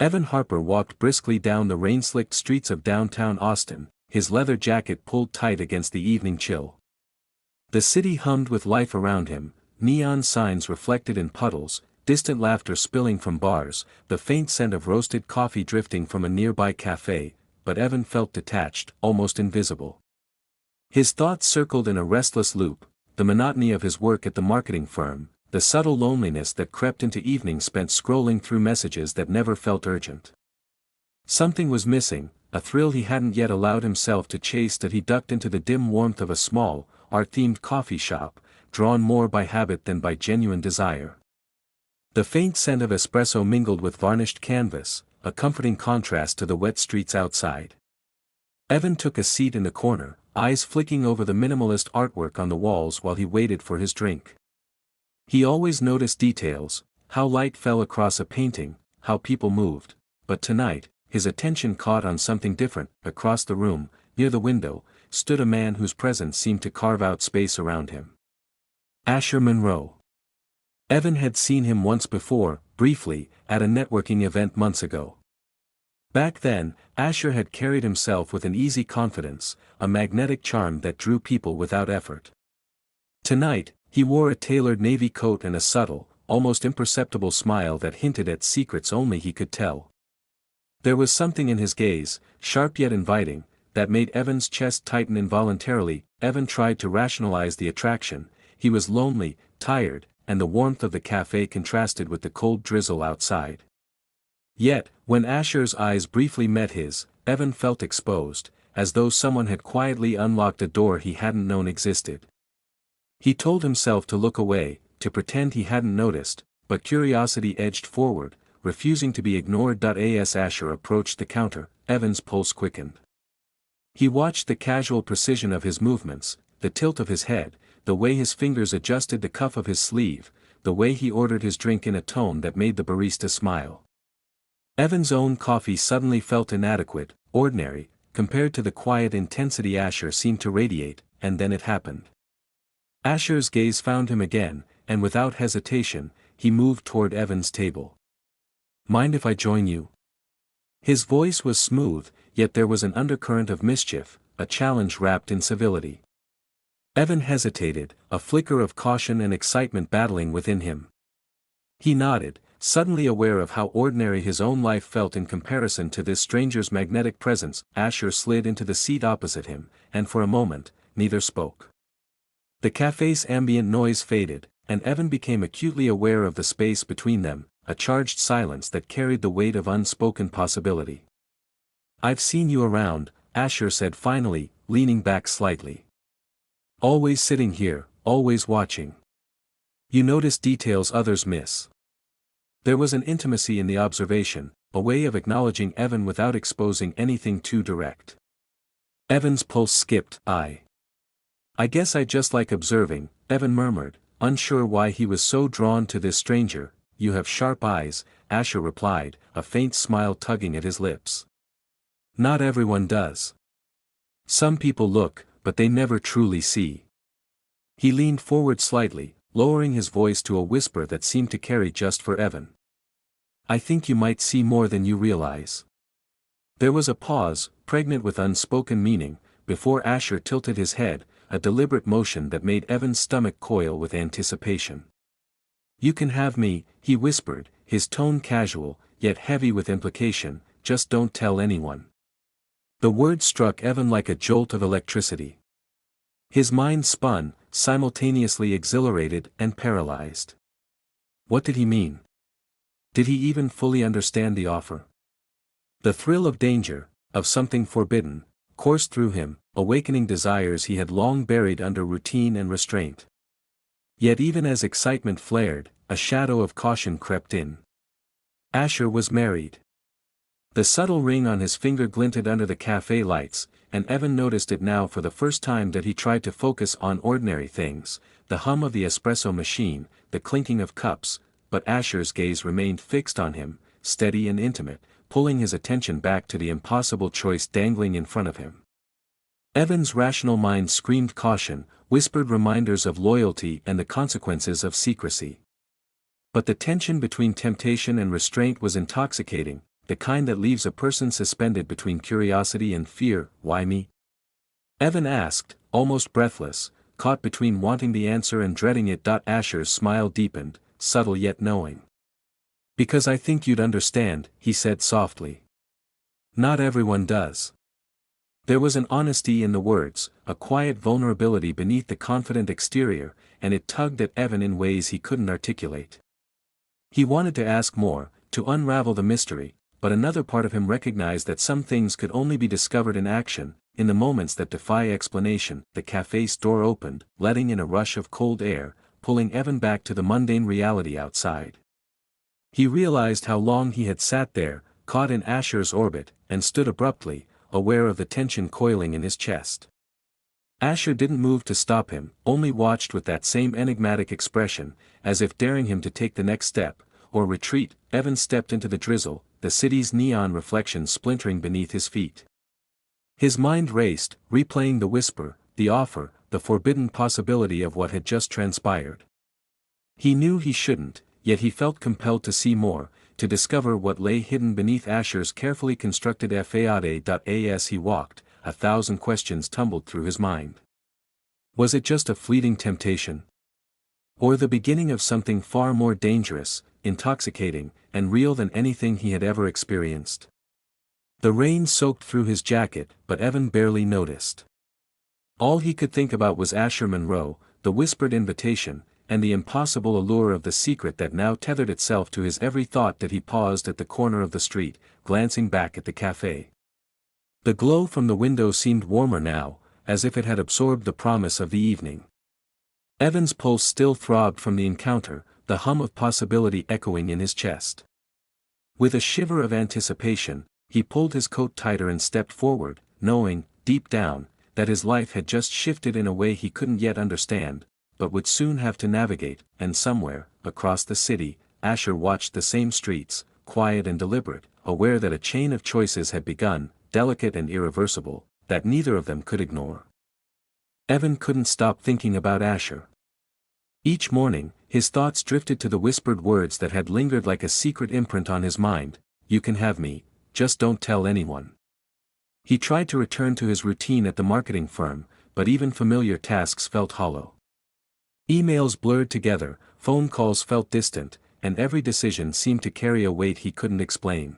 Evan Harper walked briskly down the rain-slicked streets of downtown Austin, his leather jacket pulled tight against the evening chill. The city hummed with life around him, neon signs reflected in puddles, distant laughter spilling from bars, the faint scent of roasted coffee drifting from a nearby cafe, but Evan felt detached, almost invisible. His thoughts circled in a restless loop, the monotony of his work at the marketing firm, the subtle loneliness that crept into evenings spent scrolling through messages that never felt urgent. Something was missing, a thrill he hadn't yet allowed himself to chase that he ducked into the dim warmth of a small, art-themed coffee shop, drawn more by habit than by genuine desire. The faint scent of espresso mingled with varnished canvas, a comforting contrast to the wet streets outside. Evan took a seat in the corner, eyes flicking over the minimalist artwork on the walls while he waited for his drink. He always noticed details, how light fell across a painting, how people moved, but tonight, his attention caught on something different. Across the room, near the window, stood a man whose presence seemed to carve out space around him. Asher Monroe. Evan had seen him once before, briefly, at a networking event months ago. Back then, Asher had carried himself with an easy confidence, a magnetic charm that drew people without effort. Tonight, he wore a tailored navy coat and a subtle, almost imperceptible smile that hinted at secrets only he could tell. There was something in his gaze, sharp yet inviting, that made Evan's chest tighten involuntarily. Evan tried to rationalize the attraction. He was lonely, tired, and the warmth of the cafe contrasted with the cold drizzle outside. Yet, when Asher's eyes briefly met his, Evan felt exposed, as though someone had quietly unlocked a door he hadn't known existed. He told himself to look away, to pretend he hadn't noticed, but curiosity edged forward, refusing to be ignored. As Asher approached the counter, Evan's pulse quickened. He watched the casual precision of his movements, the tilt of his head, the way his fingers adjusted the cuff of his sleeve, the way he ordered his drink in a tone that made the barista smile. Evan's own coffee suddenly felt inadequate, ordinary, compared to the quiet intensity Asher seemed to radiate, and then it happened. Asher's gaze found him again, and without hesitation, he moved toward Evan's table. "Mind if I join you?" His voice was smooth, yet there was an undercurrent of mischief, a challenge wrapped in civility. Evan hesitated, a flicker of caution and excitement battling within him. He nodded, suddenly aware of how ordinary his own life felt in comparison to this stranger's magnetic presence. Asher slid into the seat opposite him, and for a moment, neither spoke. The cafe's ambient noise faded, and Evan became acutely aware of the space between them, a charged silence that carried the weight of unspoken possibility. "I've seen you around," Asher said finally, leaning back slightly. "Always sitting here, always watching. You notice details others miss." There was an intimacy in the observation, a way of acknowledging Evan without exposing anything too direct. Evan's pulse skipped. I guess I just like observing," Evan murmured, unsure why he was so drawn to this stranger. "You have sharp eyes," Asher replied, a faint smile tugging at his lips. "Not everyone does. Some people look, but they never truly see." He leaned forward slightly, lowering his voice to a whisper that seemed to carry just for Evan. "I think you might see more than you realize." There was a pause, pregnant with unspoken meaning, before Asher tilted his head, a deliberate motion that made Evan's stomach coil with anticipation. "You can have me," he whispered, his tone casual, yet heavy with implication, "just don't tell anyone." The word struck Evan like a jolt of electricity. His mind spun, simultaneously exhilarated and paralyzed. What did he mean? Did he even fully understand the offer? The thrill of danger, of something forbidden, coursed through him, awakening desires he had long buried under routine and restraint. Yet even as excitement flared, a shadow of caution crept in. Asher was married. The subtle ring on his finger glinted under the cafe lights, and Evan noticed it now for the first time. That he tried to focus on ordinary things, the hum of the espresso machine, the clinking of cups, but Asher's gaze remained fixed on him, steady and intimate, pulling his attention back to the impossible choice dangling in front of him. Evan's rational mind screamed caution, whispered reminders of loyalty and the consequences of secrecy. But the tension between temptation and restraint was intoxicating. the kind that leaves a person suspended between curiosity and fear. Why me? Evan asked, almost breathless, caught between wanting the answer and dreading it. Asher's smile deepened, subtle yet knowing. Because I think you'd understand, he said softly. Not everyone does. There was an honesty in the words, a quiet vulnerability beneath the confident exterior, and it tugged at Evan in ways he couldn't articulate. He wanted to ask more, to unravel the mystery, but another part of him recognized that some things could only be discovered in action, in the moments that defy explanation. The cafe's door opened, letting in a rush of cold air, pulling Evan back to the mundane reality outside. He realized how long he had sat there, caught in Asher's orbit, and stood abruptly, aware of the tension coiling in his chest. Asher didn't move to stop him, only watched with that same enigmatic expression, as if daring him to take the next step, or retreat. Evan stepped into the drizzle, the city's neon reflection splintering beneath his feet. His mind raced, replaying the whisper, the offer, the forbidden possibility of what had just transpired. He knew he shouldn't, yet he felt compelled to see more, to discover what lay hidden beneath Asher's carefully constructed facade. As he walked, 1,000 questions tumbled through his mind. Was it just a fleeting temptation? Or the beginning of something far more dangerous, intoxicating, and real than anything he had ever experienced? The rain soaked through his jacket, but Evan barely noticed. All he could think about was Asher Monroe, the whispered invitation, and the impossible allure of the secret that now tethered itself to his every thought. That he paused at the corner of the street, glancing back at the cafe. The glow from the window seemed warmer now, as if it had absorbed the promise of the evening. Evan's pulse still throbbed from the encounter, the hum of possibility echoing in his chest. With a shiver of anticipation, he pulled his coat tighter and stepped forward, knowing, deep down, that his life had just shifted in a way he couldn't yet understand, but would soon have to navigate. And somewhere, across the city, Asher watched the same streets, quiet and deliberate, aware that a chain of choices had begun, delicate and irreversible, that neither of them could ignore. Evan couldn't stop thinking about Asher. Each morning, his thoughts drifted to the whispered words that had lingered like a secret imprint on his mind: "You can have me, just don't tell anyone." He tried to return to his routine at the marketing firm, but even familiar tasks felt hollow. Emails blurred together, phone calls felt distant, and every decision seemed to carry a weight he couldn't explain.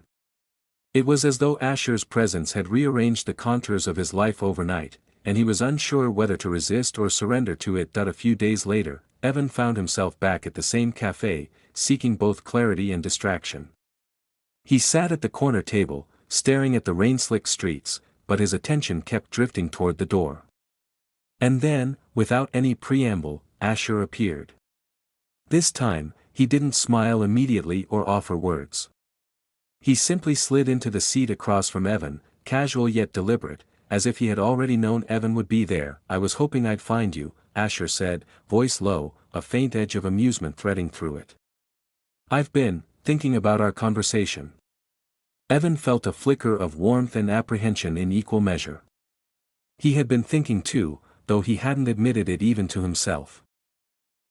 It was as though Asher's presence had rearranged the contours of his life overnight, and he was unsure whether to resist or surrender to it. A few days later, Evan found himself back at the same cafe, seeking both clarity and distraction. He sat at the corner table, staring at the rain-slicked streets, but his attention kept drifting toward the door. And then, without any preamble, Asher appeared. This time, he didn't smile immediately or offer words. He simply slid into the seat across from Evan, casual yet deliberate, as if he had already known Evan would be there. "I was hoping I'd find you," Asher said, voice low, a faint edge of amusement threading through it. "I've been thinking about our conversation." Evan felt a flicker of warmth and apprehension in equal measure. He had been thinking too, though he hadn't admitted it even to himself.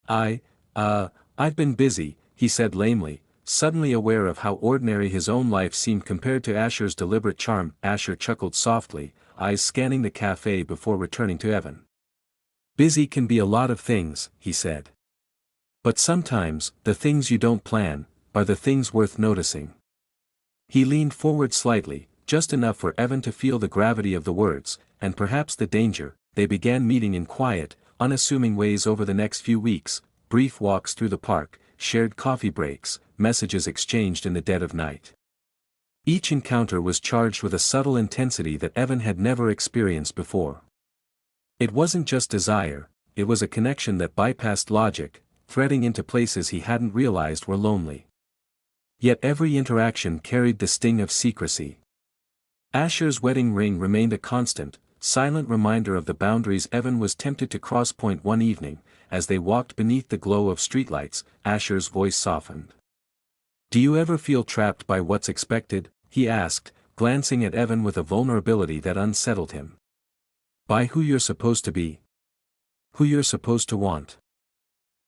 I've been busy," he said lamely, suddenly aware of how ordinary his own life seemed compared to Asher's deliberate charm. Asher chuckled softly, eyes scanning the cafe before returning to Evan. "Busy can be a lot of things," he said. "But sometimes, the things you don't plan, are the things worth noticing." He leaned forward slightly, just enough for Evan to feel the gravity of the words, and perhaps the danger. They began meeting in quiet, unassuming ways over the next few weeks, brief walks through the park, shared coffee breaks, messages exchanged in the dead of night. Each encounter was charged with a subtle intensity that Evan had never experienced before. It wasn't just desire, it was a connection that bypassed logic, threading into places he hadn't realized were lonely. Yet every interaction carried the sting of secrecy. Asher's wedding ring remained a constant, silent reminder of the boundaries Evan was tempted to cross. One evening, as they walked beneath the glow of streetlights, Asher's voice softened. "Do you ever feel trapped by what's expected?" he asked, glancing at Evan with a vulnerability that unsettled him. "By who you're supposed to be? Who you're supposed to want?"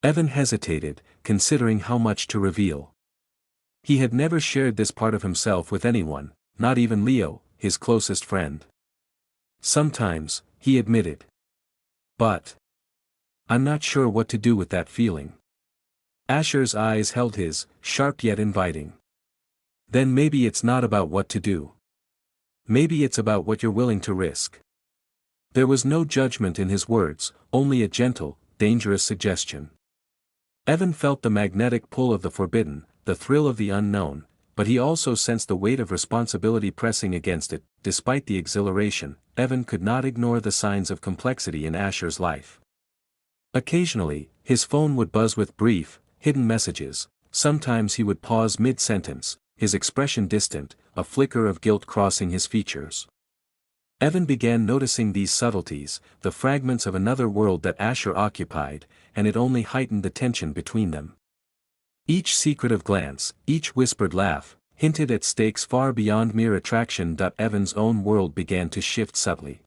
Evan hesitated, considering how much to reveal. He had never shared this part of himself with anyone, not even Leo, his closest friend. Sometimes, he admitted. But I'm not sure what to do with that feeling. Asher's eyes held his, sharp yet inviting. Then maybe it's not about what to do. Maybe it's about what you're willing to risk. There was no judgment in his words, only a gentle, dangerous suggestion. Evan felt the magnetic pull of the forbidden, the thrill of the unknown, but he also sensed the weight of responsibility pressing against it. Despite the exhilaration, Evan could not ignore the signs of complexity in Asher's life. Occasionally, his phone would buzz with brief, hidden messages. Sometimes he would pause mid-sentence, his expression distant, a flicker of guilt crossing his features. Evan began noticing these subtleties, the fragments of another world that Asher occupied, and it only heightened the tension between them. Each secretive glance, each whispered laugh, hinted at stakes far beyond mere attraction. Evan's own world began to shift subtly.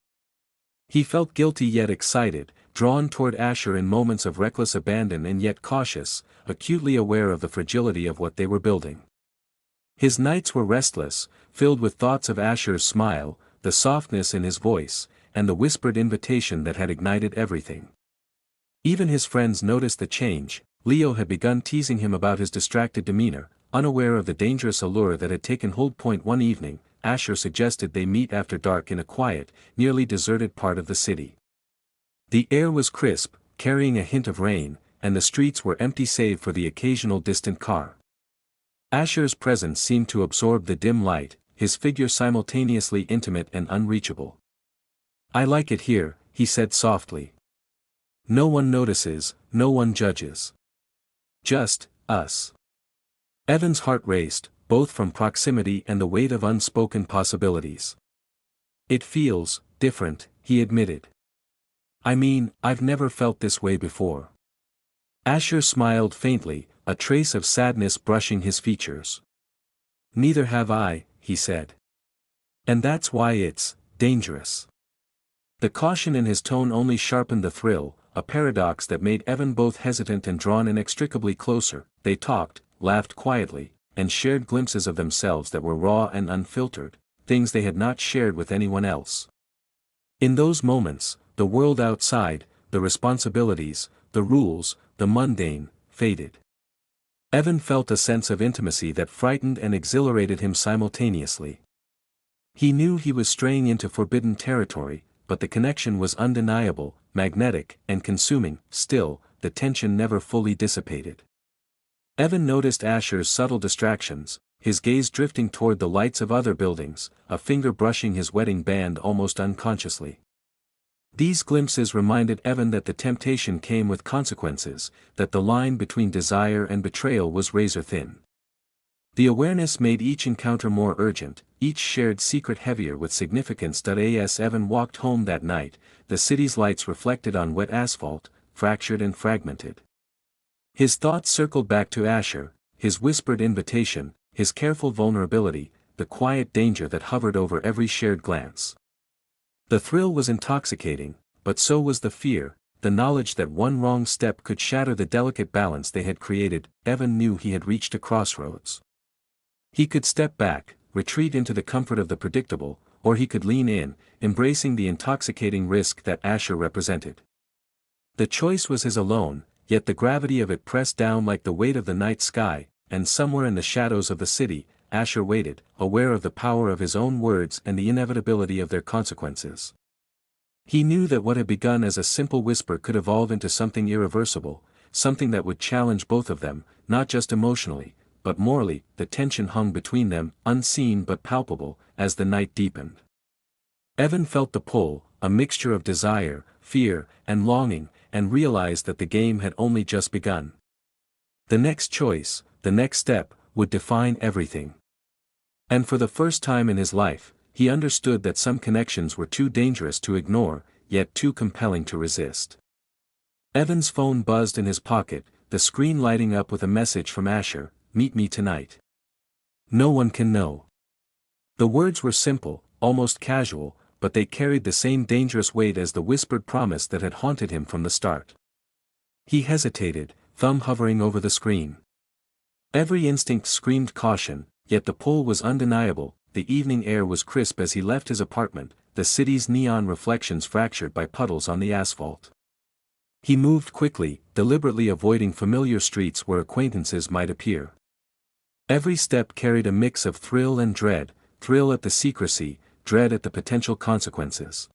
He felt guilty yet excited, drawn toward Asher in moments of reckless abandon and yet cautious, acutely aware of the fragility of what they were building. His nights were restless, filled with thoughts of Asher's smile, the softness in his voice, and the whispered invitation that had ignited everything. Even his friends noticed the change. Leo had begun teasing him about his distracted demeanor, unaware of the dangerous allure that had taken hold. One evening, Asher suggested they meet after dark in a quiet, nearly deserted part of the city. The air was crisp, carrying a hint of rain, and the streets were empty save for the occasional distant car. Asher's presence seemed to absorb the dim light, his figure simultaneously intimate and unreachable. "I like it here," he said softly. "No one notices, no one judges. Just us." Evan's heart raced, both from proximity and the weight of unspoken possibilities. "It feels different," he admitted. "I mean, I've never felt this way before." Asher smiled faintly, a trace of sadness brushing his features. "Neither have I," he said. "And that's why it's dangerous." The caution in his tone only sharpened the thrill, a paradox that made Evan both hesitant and drawn inextricably closer. They talked, laughed quietly, and shared glimpses of themselves that were raw and unfiltered, things they had not shared with anyone else. In those moments, the world outside, the responsibilities, the rules, the mundane, faded. Evan felt a sense of intimacy that frightened and exhilarated him simultaneously. He knew he was straying into forbidden territory, but the connection was undeniable, magnetic, and consuming. Still, the tension never fully dissipated. Evan noticed Asher's subtle distractions, his gaze drifting toward the lights of other buildings, a finger brushing his wedding band almost unconsciously. These glimpses reminded Evan that the temptation came with consequences, that the line between desire and betrayal was razor-thin. The awareness made each encounter more urgent, each shared secret heavier with significance. As Evan walked home that night, the city's lights reflected on wet asphalt, fractured and fragmented. His thoughts circled back to Asher, his whispered invitation, his careful vulnerability, the quiet danger that hovered over every shared glance. The thrill was intoxicating, but so was the fear, the knowledge that one wrong step could shatter the delicate balance they had created. Evan knew he had reached a crossroads. He could step back, retreat into the comfort of the predictable, or he could lean in, embracing the intoxicating risk that Asher represented. The choice was his alone, yet the gravity of it pressed down like the weight of the night sky, and somewhere in the shadows of the city, Asher waited, aware of the power of his own words and the inevitability of their consequences. He knew that what had begun as a simple whisper could evolve into something irreversible, something that would challenge both of them, not just emotionally, but morally. The tension hung between them, unseen but palpable, as the night deepened. Evan felt the pull, a mixture of desire, fear, and longing, and realized that the game had only just begun. The next choice, the next step, would define everything. And for the first time in his life, he understood that some connections were too dangerous to ignore, yet too compelling to resist. Evan's phone buzzed in his pocket, the screen lighting up with a message from Asher: "Meet me tonight. No one can know." The words were simple, almost casual, but they carried the same dangerous weight as the whispered promise that had haunted him from the start. He hesitated, thumb hovering over the screen. Every instinct screamed caution, yet the pull was undeniable. The evening air was crisp as he left his apartment, the city's neon reflections fractured by puddles on the asphalt. He moved quickly, deliberately avoiding familiar streets where acquaintances might appear. Every step carried a mix of thrill and dread, thrill at the secrecy, dread at the potential consequences.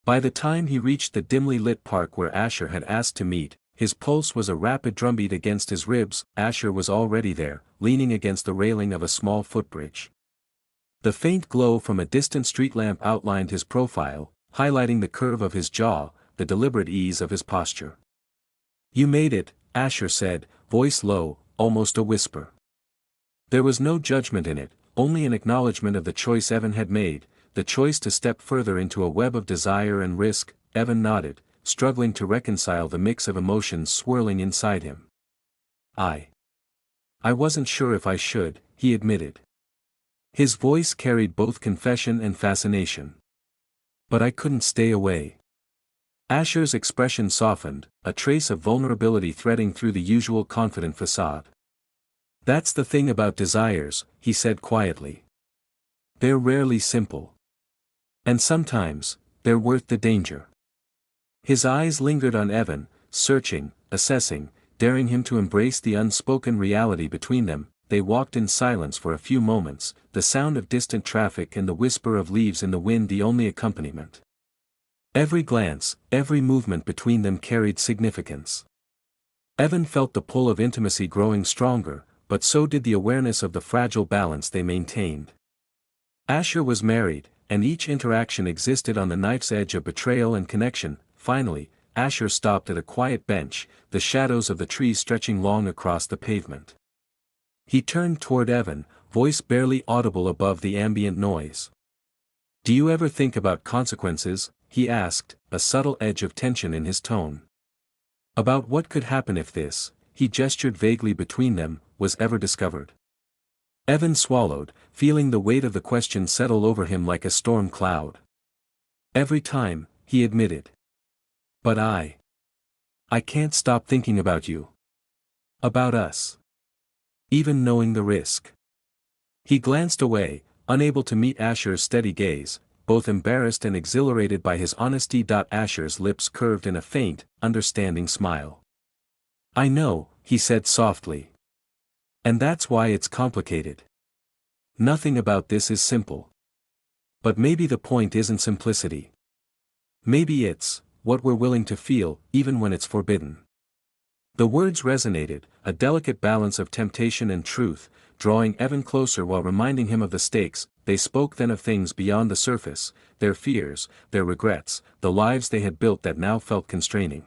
By the time he reached the dimly lit park where Asher had asked to meet, his pulse was a rapid drumbeat against his ribs. Asher was already there, leaning against the railing of a small footbridge. The faint glow from a distant street lamp outlined his profile, highlighting the curve of his jaw, the deliberate ease of his posture. "You made it," Asher said, voice low, almost a whisper. There was no judgment in it, only an acknowledgement of the choice Evan had made, the choice to step further into a web of desire and risk. Evan nodded, struggling to reconcile the mix of emotions swirling inside him. I wasn't sure if I should," he admitted. His voice carried both confession and fascination. "But I couldn't stay away." Asher's expression softened, a trace of vulnerability threading through the usual confident facade. "That's the thing about desires," he said quietly. "They're rarely simple. And sometimes, they're worth the danger." His eyes lingered on Evan, searching, assessing, daring him to embrace the unspoken reality between them. They walked in silence for a few moments, the sound of distant traffic and the whisper of leaves in the wind the only accompaniment. Every glance, every movement between them carried significance. Evan felt the pull of intimacy growing stronger, but so did the awareness of the fragile balance they maintained. Asher was married, and each interaction existed on the knife's edge of betrayal and connection. Finally, Asher stopped at a quiet bench, the shadows of the trees stretching long across the pavement. He turned toward Evan, voice barely audible above the ambient noise. "Do you ever think about consequences?" he asked, a subtle edge of tension in his tone. "About what could happen if this," he gestured vaguely between them, "was ever discovered?" Evan swallowed, feeling the weight of the question settle over him like a storm cloud. "Every time," he admitted. "But I can't stop thinking about you. About us. Even knowing the risk." He glanced away, unable to meet Asher's steady gaze, both embarrassed and exhilarated by his honesty. Asher's lips curved in a faint, understanding smile. "I know," he said softly. "And that's why it's complicated. Nothing about this is simple. But maybe the point isn't simplicity. Maybe it's what we're willing to feel, even when it's forbidden." The words resonated, a delicate balance of temptation and truth, drawing Evan closer while reminding him of the stakes. They spoke then of things beyond the surface, their fears, their regrets, the lives they had built that now felt constraining.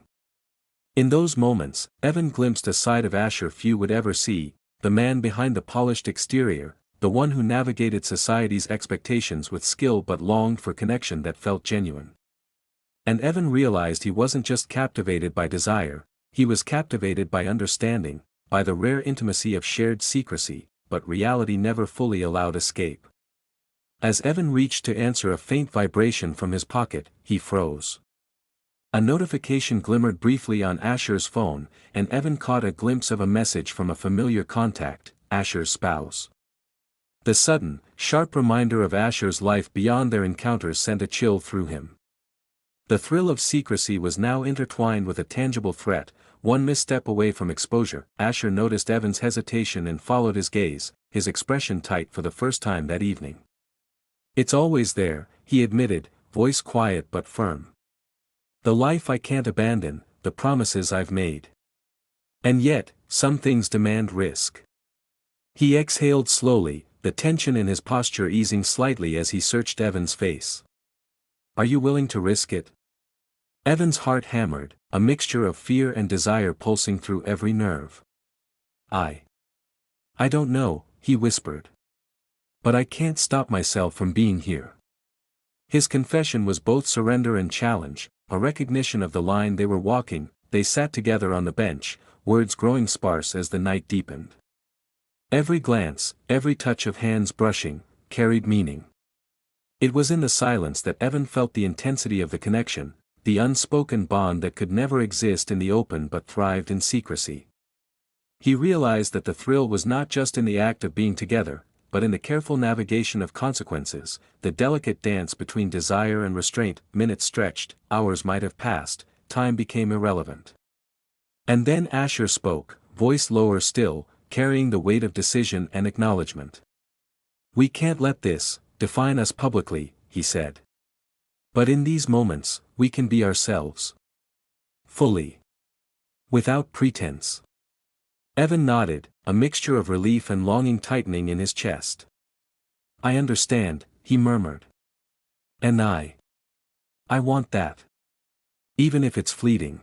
In those moments, Evan glimpsed a side of Asher few would ever see, the man behind the polished exterior, the one who navigated society's expectations with skill but longed for connection that felt genuine. And Evan realized he wasn't just captivated by desire, he was captivated by understanding, by the rare intimacy of shared secrecy, but reality never fully allowed escape. As Evan reached to answer a faint vibration from his pocket, he froze. A notification glimmered briefly on Asher's phone, and Evan caught a glimpse of a message from a familiar contact, Asher's spouse. The sudden, sharp reminder of Asher's life beyond their encounters sent a chill through him. The thrill of secrecy was now intertwined with a tangible threat, one misstep away from exposure. Asher noticed Evan's hesitation and followed his gaze, his expression tight for the first time that evening. "It's always there," he admitted, voice quiet but firm. "The life I can't abandon, the promises I've made. And yet, some things demand risk." He exhaled slowly, the tension in his posture easing slightly as he searched Evan's face. "Are you willing to risk it?" Evan's heart hammered, a mixture of fear and desire pulsing through every nerve. I don't know," he whispered. "But I can't stop myself from being here." His confession was both surrender and challenge, a recognition of the line they were walking. They sat together on the bench, words growing sparse as the night deepened. Every glance, every touch of hands brushing, carried meaning. It was in the silence that Evan felt the intensity of the connection, the unspoken bond that could never exist in the open but thrived in secrecy. He realized that the thrill was not just in the act of being together, but in the careful navigation of consequences, the delicate dance between desire and restraint. Minutes stretched, hours might have passed, time became irrelevant. And then Asher spoke, voice lower still, carrying the weight of decision and acknowledgement. "We can't let this define us publicly," he said. "But in these moments, we can be ourselves. Fully. Without pretense." Evan nodded, a mixture of relief and longing tightening in his chest. "I understand," he murmured. "And I want that. Even if it's fleeting.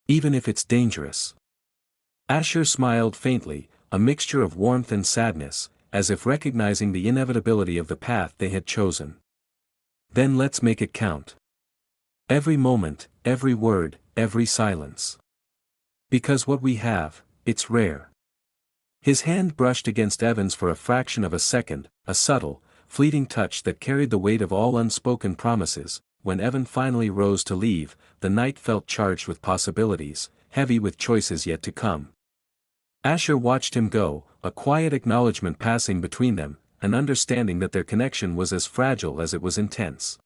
Even if it's dangerous." Asher smiled faintly, a mixture of warmth and sadness, as if recognizing the inevitability of the path they had chosen. "Then let's make it count. Every moment, every word, every silence. Because what we have, it's rare." His hand brushed against Evan's for a fraction of a second, a subtle, fleeting touch that carried the weight of all unspoken promises. When Evan finally rose to leave, the night felt charged with possibilities, heavy with choices yet to come. Asher watched him go, a quiet acknowledgement passing between them, an understanding that their connection was as fragile as it was intense.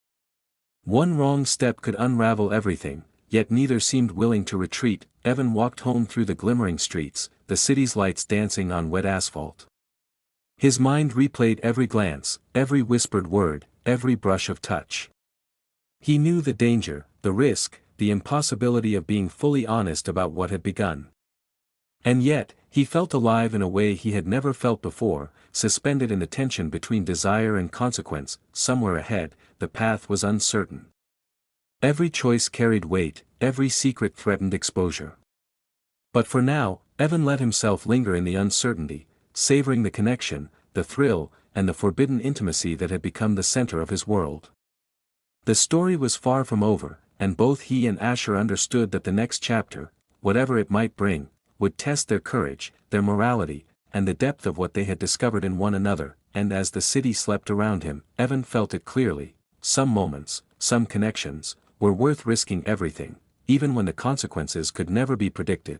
One wrong step could unravel everything, yet neither seemed willing to retreat. Evan walked home through the glimmering streets, the city's lights dancing on wet asphalt. His mind replayed every glance, every whispered word, every brush of touch. He knew the danger, the risk, the impossibility of being fully honest about what had begun. And yet, he felt alive in a way he had never felt before, suspended in the tension between desire and consequence. Somewhere ahead, the path was uncertain. Every choice carried weight, every secret threatened exposure. But for now, Evan let himself linger in the uncertainty, savoring the connection, the thrill, and the forbidden intimacy that had become the center of his world. The story was far from over, and both he and Asher understood that the next chapter, whatever it might bring, would test their courage, their morality, and the depth of what they had discovered in one another. And as the city slept around him, Evan felt it clearly: some moments, some connections, were worth risking everything, even when the consequences could never be predicted.